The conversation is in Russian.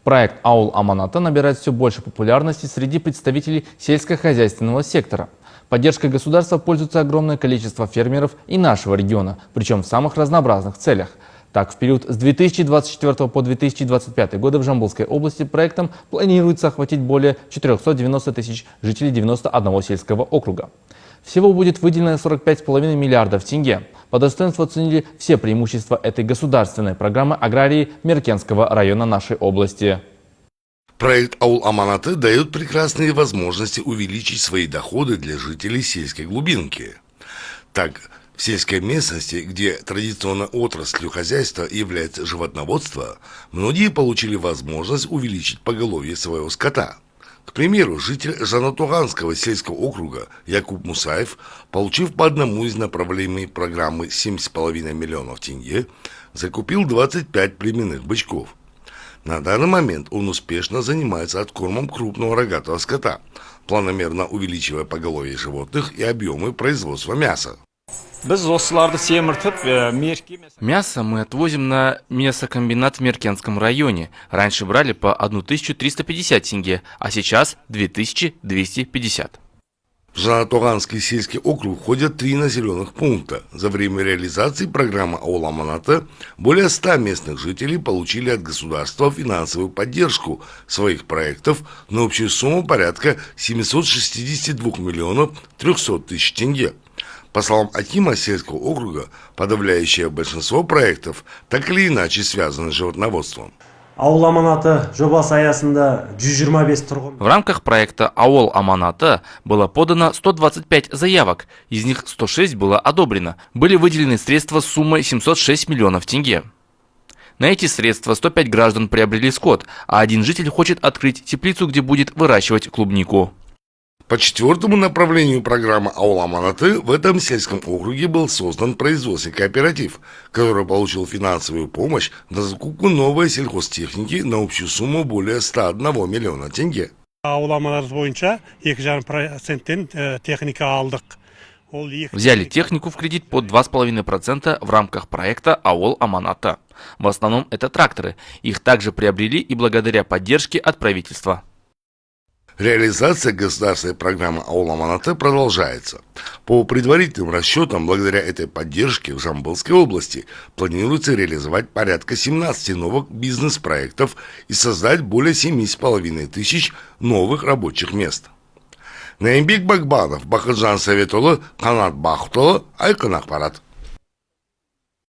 Проект «Ауыл Аманаты» набирает все больше популярности среди представителей сельскохозяйственного сектора. Поддержкой государства пользуется огромное количество фермеров и нашего региона, причем в самых разнообразных целях. Так, в период с 2024 по 2025 годы в Жамбылской области проектом планируется охватить более 490 тысяч жителей 91 сельского округа. Всего будет выделено 45,5 миллиардов тенге. По достоинству оценили все преимущества этой государственной программы аграрии Меркенского района нашей области. Проект «Ауыл Аманаты» дает прекрасные возможности увеличить свои доходы для жителей сельской глубинки. Так, в сельской местности, где традиционной отраслью хозяйства является животноводство, многие получили возможность увеличить поголовье своего скота. К примеру, житель Жанатуганского сельского округа Якуб Мусаев, получив по одному из направлений программы 7,5 миллионов тенге, закупил 25 племенных бычков. На данный момент он успешно занимается откормом крупного рогатого скота, планомерно увеличивая поголовье животных и объемы производства мяса. Мясо мы отвозим на мясокомбинат в Меркенском районе. Раньше брали по 1350 тенге, а сейчас 2250. В Жанатуганский сельский округ входят 3 населенных пункта. За время реализации программы «Ауыл Аманаты» более 100 местных жителей получили от государства финансовую поддержку своих проектов на общую сумму порядка 762 миллионов 300 тысяч тенге. По словам акима сельского округа, подавляющее большинство проектов так или иначе связаны с животноводством. В рамках проекта «Ауыл Аманаты» было подано 125 заявок, из них 106 было одобрено. Были выделены средства с суммой 706 миллионов тенге. На эти средства 105 граждан приобрели скот, а один житель хочет открыть теплицу, где будет выращивать клубнику. По 4-му направлению программы «Ауыл Аманаты» в этом сельском округе был создан производственный кооператив, который получил финансовую помощь на закупку новой сельхозтехники на общую сумму более 101 миллиона тенге. Взяли технику в кредит под 2,5% в рамках проекта «Ауыл Аманаты». В основном это тракторы. Их также приобрели и благодаря поддержке от правительства. Реализация государственной программы «Ауыл Аманаты» продолжается. По предварительным расчетам, благодаря этой поддержке в Жамбылской области планируется реализовать порядка 17 новых бизнес-проектов и создать более 7,5 тысяч новых рабочих мест. Наимбек Багбанов, Бахаджан Советолы, Канат Бахтолы, Айкын Ақпарат.